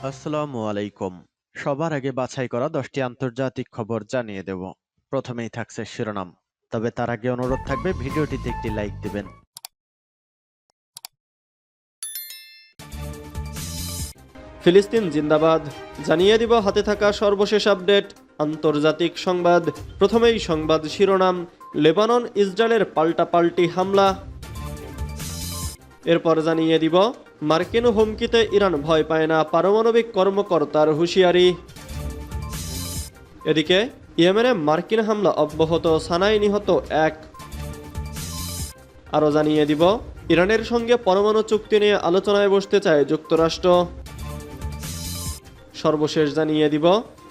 আসসালামু আলাইকুম। সবার আগে বাছাই করা 10টি আন্তর্জাতিক খবর জানিয়ে দেব। প্রথমেই থাকছে শিরোনাম। তবে তার আগে অনুরোধ থাকবে ভিডিওটিতে একটি লাইক দিবেন। ফিলিস্তিন জিন্দাবাদ জানিয়ে দিব হাতে থাকা সর্বশেষ আপডেট আন্তর্জাতিক সংবাদ। প্রথমেই সংবাদ শিরোনাম, লেবানন ইসরায়েলের পাল্টাপাল্টি হামলা। এরপর জানিয়ে দিব মার্কিন হুমকিতে ইরান ভয় পায় না, পারমাণবিক কর্মকর্তার হুঁশিয়ারি। এদিকে ইয়েমেনে মার্কিন হামলা অব্যাহত, সানায় নিহত এক। আরও জানিয়ে দিব ইরানের সঙ্গে পরমাণু চুক্তি নিয়ে আলোচনায় বসতে চায় যুক্তরাষ্ট্র। সর্বশেষ জানিয়ে দিব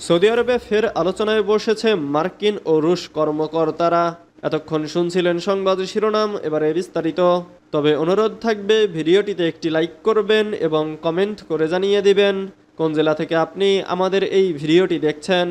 সৌদি আরবে ফের আলোচনায় বসেছে মার্কিন ও রুশ কর্মকর্তারা। এতক্ষণ শুনছিলেন সংবাদ শিরোনাম, এবারে বিস্তারিত। তবে অনুরোধ থাকবে ভিডিওটিতে একটি লাইক করবেন এবং কমেন্ট করে জানিয়ে দিবেন কোন জেলা থেকে আপনি আমাদের এই ভিডিওটি দেখছেন।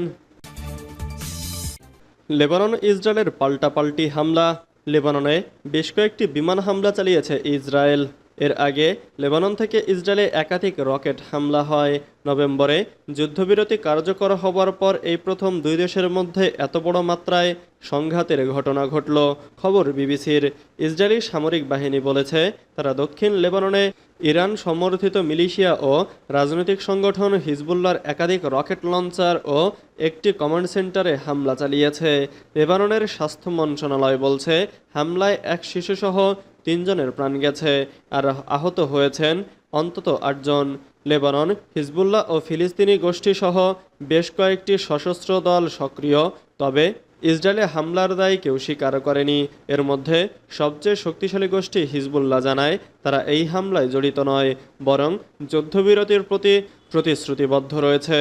লেবানন ইসরায়েলের পাল্টাপাল্টি হামলা। লেবাননে বেশ কয়েকটি বিমান হামলা চালিয়েছে ইসরায়েল। এর আগে লেবানন থেকে ইসরায়েলে একাধিক রকেট হামলা হয়। নভেম্বরে যুদ্ধবিরতি কার্যকর হবার পর এই প্রথম দুই দেশের মধ্যে এত বড় মাত্রায় সংঘাতের ঘটনা ঘটল। খবর বিবিসির। ইসরায়েলি সামরিক বাহিনী বলেছে তারা দক্ষিণ লেবাননে ইরান সমর্থিত মিলিশিয়া ও রাজনৈতিক সংগঠন হিজবুল্লাহর একাধিক রকেট লঞ্চার ও একটি কমান্ড সেন্টারে হামলা চালিয়েছে। লেবাননের স্বাস্থ্য মন্ত্রণালয় বলছে হামলায় এক শিশুসহ 3 জনের প্রাণ গেছে আর আহত হয়েছেন অন্তত 8 জন। লেবানন, হিজবুল্লাহ ও ফিলিস্তিনি গোষ্ঠী সহ বেশ কয়েকটি সশস্ত্র দল সক্রিয়, তবে ইসরায়েলে হামলার দায় কেউ স্বীকার করেনি। এর মধ্যে সবচেয়ে শক্তিশালী গোষ্ঠী হিজবুল্লাহ জানায় তারা এই হামলায় জড়িত নয়, বরং যুদ্ধবিরতির প্রতি প্রতিশ্রুতিবদ্ধ রয়েছে।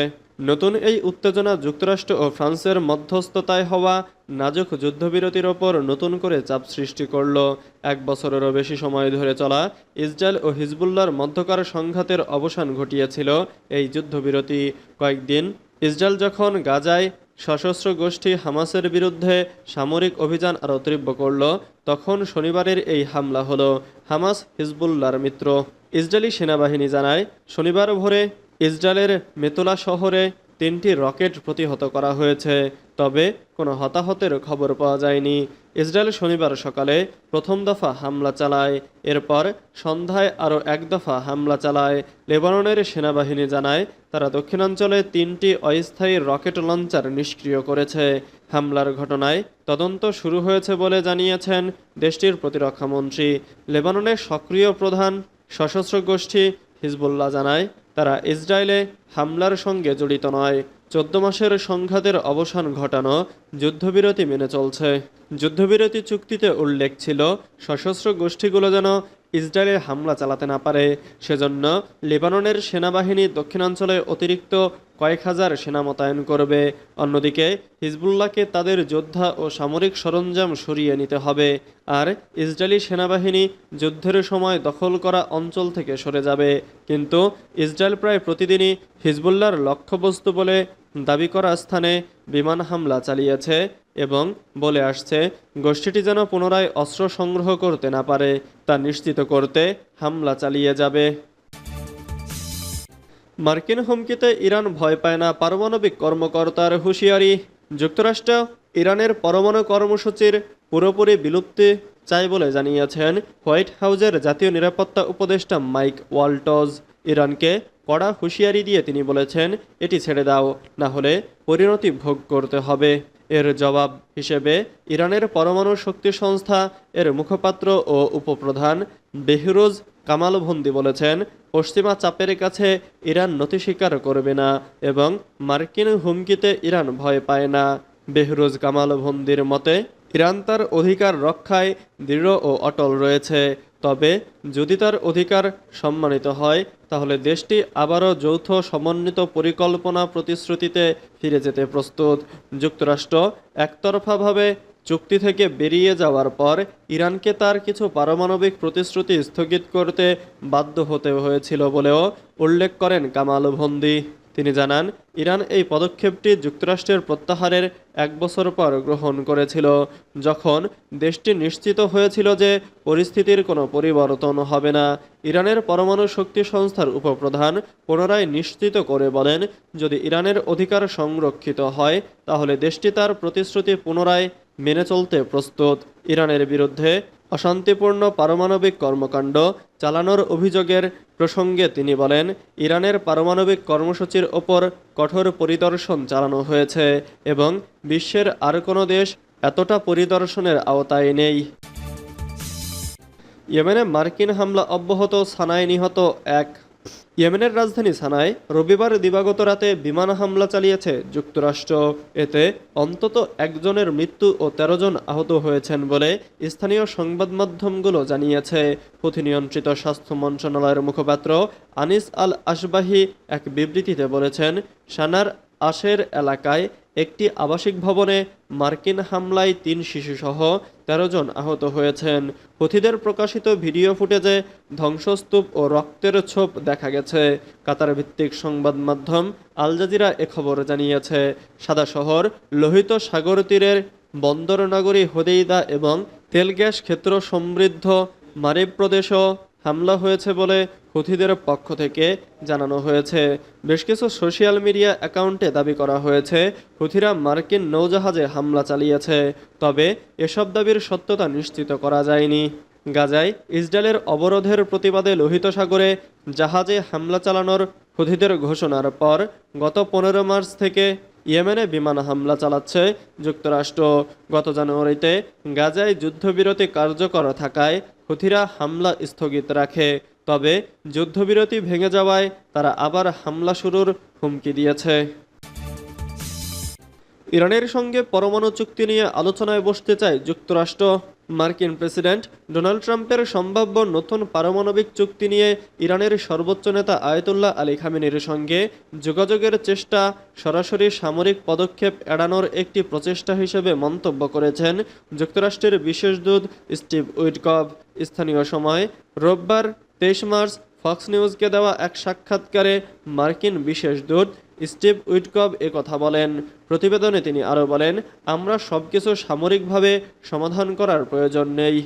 নতুন এই উত্তেজনা যুক্তরাষ্ট্র ও ফ্রান্সের মধ্যস্থতায় হওয়া নাজুক যুদ্ধবিরতির ওপর নতুন করে চাপ সৃষ্টি করল। 1 বছরেরও বেশি সময় ধরে চলা ইসরায়েল ও হিজবুল্লাহর মধ্যকার সংঘাতের অবসান ঘটিয়েছিল এই যুদ্ধবিরতি। কয়েকদিন ইসরায়েল যখন গাজায় সশস্ত্র গোষ্ঠী হামাসের বিরুদ্ধে সামরিক অভিযান আরও তীব্র করল, তখন শনিবারের এই হামলা হলো। হামাস হিজবুল্লাহর মিত্র। ইসরায়েলি সেনাবাহিনী জানায় শনিবার ভোরে ইসরায়েলের মেতলা শহরে 3টি রকেট প্রতিহত করা হয়েছে, তবে কোনো হতাহতের খবর পাওয়া যায়নি। ইসরায়েল শনিবার সকালে প্রথম দফা হামলা চালায়, এরপর সন্ধ্যায় আরও 1 দফা হামলা চালায়। লেবাননের সেনাবাহিনী জানায় তারা দক্ষিণাঞ্চলে 3টি অস্থায়ী রকেট লঞ্চার নিষ্ক্রিয় করেছে। হামলার ঘটনায় তদন্ত শুরু হয়েছে বলে জানিয়েছেন দেশটির প্রতিরক্ষামন্ত্রী। লেবাননের সক্রিয় প্রধান সশস্ত্র গোষ্ঠী হিজবুল্লাহ জানায় তারা ইসরায়েলে হামলার সঙ্গে জড়িত নয়। 14 মাসের সংঘাতের অবসান ঘটানো যুদ্ধবিরতি মেনে চলছে। যুদ্ধবিরতি চুক্তিতে উল্লেখ ছিল সশস্ত্র গোষ্ঠীগুলো যেন ইসরায়েলে হামলা চালাতে না পারে, সেজন্য লেবাননের সেনাবাহিনী দক্ষিণাঞ্চলে অতিরিক্ত কয়েক হাজার সেনা মোতায়েন করবে। অন্যদিকে হিজবুল্লাহকে তাদের যোদ্ধা ও সামরিক সরঞ্জাম সরিয়ে নিতে হবে, আর ইসরায়েলি সেনাবাহিনী যুদ্ধের সময় দখল করা অঞ্চল থেকে সরে যাবে। কিন্তু ইসরায়েল প্রায় প্রতিদিনই হিজবুল্লাহর লক্ষ্যবস্তু বলে দাবি করা স্থানে বিমান হামলা চালিয়েছে এবং বলে আসছে গোষ্ঠীটি যেন পুনরায় অস্ত্র সংগ্রহ করতে না পারে তা নিশ্চিত করতে হামলা চালিয়ে যাবে। মার্কিন হুমকিতে ইরান ভয় পায় না, পারমাণবিক কর্মকর্তার হুঁশিয়ারি। যুক্তরাষ্ট্র ইরানের পরমাণু কর্মসূচির পুরোপুরি বিলুপ্তি চায় বলে জানিয়েছেন হোয়াইট হাউসের জাতীয় নিরাপত্তা উপদেষ্টা মাইক ওয়াল্টজ। ইরানকে কড়া হুঁশিয়ারি দিয়ে তিনি বলেছেন এটি ছেড়ে দাও, না হলে পরিণতি ভোগ করতে হবে। এর জবাব হিসেবে ইরানের পরমাণু শক্তি সংস্থা এর মুখপাত্র ও উপপ্রধান বেহরুজ কামালভন্দি বলেছেন পশ্চিমা চাপের কাছে ইরান নতি স্বীকার করবে না এবং মার্কিন হুমকিতে ইরান ভয় পায় না। বেহরুজ কামালভন্দির মতে ইরান তার অধিকার রক্ষায় দৃঢ় ও অটল রয়েছে, তবে যদি তার অধিকার সম্মানিত হয় তাহলে দেশটি আবারও যৌথ সমন্বিত পরিকল্পনা প্রতিশ্রুতিতে ফিরে যেতে প্রস্তুত। যুক্তরাষ্ট্র একতরফাভাবে চুক্তি থেকে বেরিয়ে যাওয়ার পর ইরানকে তার কিছু পারমাণবিক প্রতিশ্রুতি স্থগিত করতে বাধ্য হতে হয়েছিল বলেও উল্লেখ করেন কামালভন্দি। তিনি জানান, ইরান এই পদক্ষেপটি যুক্তরাষ্ট্রের প্রত্যাহারের 1 বছর পর গ্রহণ করেছিল, যখন দেশটি নিশ্চিত হয়েছিল যে পরিস্থিতির কোনো পরিবর্তন হবে না। ইরানের পরমাণু শক্তি সংস্থার উপপ্রধান পুনরায় নিশ্চিত করে বলেন, যদি ইরানের অধিকার সংরক্ষিত হয় তাহলে দেশটি তার প্রতিশ্রুতি পুনরায় মেনে চলতে প্রস্তুত। ইরানের বিরুদ্ধে অশান্তিপূর্ণ পারমাণবিক কর্মকাণ্ড চালানোর অভিযোগের প্রসঙ্গে তিনি বলেন, ইরানের পারমাণবিক কর্মসূচির ওপর কঠোর পরিদর্শন চালানো হয়েছে এবং বিশ্বের আর কোনো দেশ এতটা পরিদর্শনের আওতায় নেই। ইয়েমেনে মার্কিন হামলা অব্যাহত, সানায় নিহত 1। ইয়েমেনের রাজধানী সানায় রবিবার দিবাগত রাতে বিমান হামলা চালিয়েছে যুক্তরাষ্ট্র। এতে অন্তত 1 জনের মৃত্যু ও 13 জন আহত হয়েছেন বলে স্থানীয় সংবাদ মাধ্যমগুলো জানিয়েছে। হুথি নিয়ন্ত্রিত স্বাস্থ্য মন্ত্রণালয়ের মুখপাত্র আনিস আল আশবাহি এক বিবৃতিতে বলেছেন, সানার আশের এলাকায় একটি আবাসিক ভবনে মার্কিন হামলায় 3 শিশুসহ 13 জন আহত হয়েছেন। হুথিদের প্রকাশিত ভিডিও ফুটেজে ধ্বংসস্তূপ ও রক্তের ছোপ দেখা গেছে। কাতার ভিত্তিক সংবাদ মাধ্যম আল জাজিরা এ খবর জানিয়েছে। সাদা শহর, লোহিত সাগর তীরের বন্দর নগরী হোদেইদা এবং তেল গ্যাস ক্ষেত্র সমৃদ্ধ মারিব প্রদেশও হামলা হয়েছে বলে হুথিদের পক্ষ থেকে জানানো হয়েছে। বেশ কিছু সোশ্যাল মিডিয়া অ্যাকাউন্টে দাবি করা হয়েছে হুথিরা মার্কিন নৌজাহাজে হামলা চালিয়েছে, তবে এসব দাবির সত্যতা নিশ্চিত করা যায়নি। গাজায় ইসরায়েলের অবরোধের প্রতিবাদে লোহিত সাগরে জাহাজে হামলা চালানোর হুথিদের ঘোষণার পর গত 15 মার্চ থেকে ইয়েমেনে বিমান হামলা চালাচ্ছে যুক্তরাষ্ট্র। গত জানুয়ারিতে গাজায় যুদ্ধবিরতি কার্যকর থাকায় হুথিরা হামলা স্থগিত রাখে, তবে যুদ্ধবিরতি ভেঙে যাওয়ায় তারা আবার হামলা শুরুর হুমকি দিয়েছে। ইরানের সঙ্গে পরমাণু চুক্তি নিয়ে আলোচনায় বসতে চায় যুক্তরাষ্ট্র। মার্কিন প্রেসিডেন্ট ডোনাল্ড ট্রাম্পের সম্ভাব্য নতুন পারমাণবিক চুক্তি নিয়ে ইরানের সর্বোচ্চ নেতা আয়াতুল্লাহ আলী খামেনির সঙ্গে যোগাযোগের চেষ্টা সরাসরি সামরিক পদক্ষেপ এড়ানোর একটি প্রচেষ্টা হিসেবে মন্তব্য করেছেন যুক্তরাষ্ট্রের বিশেষ দূত স্টিভ উইটকফ। স্থানীয় সময় রোববার 23 মার্চ ফক্স নিউজকে দেওয়া এক সাক্ষাৎকারে মার্কিন বিশেষ দূত স্টিভ উইটকফ কথা বলেন। প্রতিবেদনে তিনি আরও বলেন, আমরা সবকিছু সামরিকভাবে সমাধান করার প্রয়োজন নেই।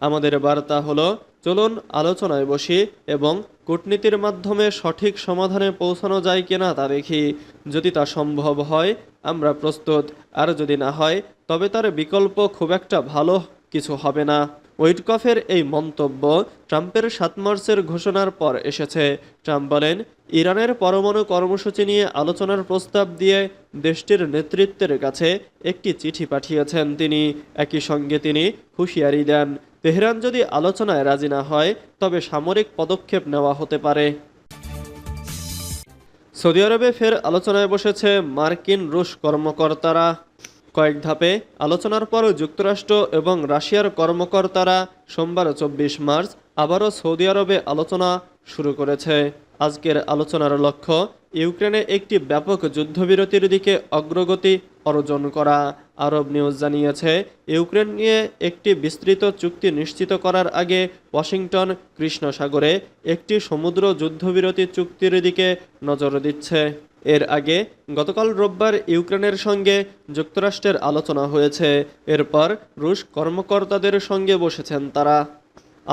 আমাদের বার্তা হলো, চলুন আলোচনায় বসি এবং কূটনীতির মাধ্যমে সঠিক সমাধানে পৌঁছানো যায় কিনা তা দেখি। যদি তা সম্ভব হয় আমরা প্রস্তুত, আর যদি না হয় তবে তার বিকল্প খুব একটা ভালো কিছু হবে না। উইটকফের এই মন্তব্য ট্রাম্পের 7 মার্চের ঘোষণার পর এসেছে। ট্রাম্প বলেন, ইরানের পরমাণু কর্মসূচি নিয়ে আলোচনার প্রস্তাব দিয়ে দেশটির নেতৃত্বের কাছে একটি চিঠি পাঠিয়েছেন তিনি। একই সঙ্গে তিনি হুঁশিয়ারি দেন, তেহরান যদি আলোচনায় রাজি না হয় তবে সামরিক পদক্ষেপ নেওয়া হতে পারে। সৌদি আরবে ফের আলোচনায় বসেছে মার্কিন রুশ কর্মকর্তারা। কয়েক ধাপে আলোচনার পর যুক্তরাষ্ট্র এবং রাশিয়ার কর্মকর্তারা সোমবার 24 মার্চ আবারও সৌদি আরবে আলোচনা শুরু করেছে। আজকের আলোচনার লক্ষ্য ইউক্রেনে একটি ব্যাপক যুদ্ধবিরতির দিকে অগ্রগতি অর্জন করা। আরব নিউজ জানিয়েছে, ইউক্রেন নিয়ে একটি বিস্তৃত চুক্তি নিশ্চিত করার আগে ওয়াশিংটন কৃষ্ণ সাগরে একটি সমুদ্র যুদ্ধবিরতি চুক্তির দিকে নজর দিচ্ছে। এর আগে গতকাল রোববার ইউক্রেনের সঙ্গে যুক্তরাষ্ট্রের আলোচনা হয়েছে। এরপর রুশ কর্মকর্তাদের সঙ্গে বসেছেন তারা।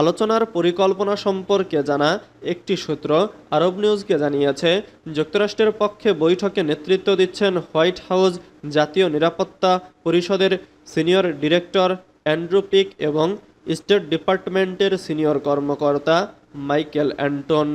আলোচনার পরিকল্পনা সম্পর্কে জানা একটি সূত্র আরব নিউজকে জানিয়েছে, যুক্তরাষ্ট্রের পক্ষে বৈঠকে নেতৃত্ব দিচ্ছেন হোয়াইট হাউস জাতীয় নিরাপত্তা পরিষদের সিনিয়র ডিরেক্টর অ্যান্ড্রু পিক এবং স্টেট ডিপার্টমেন্টের সিনিয়র কর্মকর্তা মাইকেল অ্যান্টন।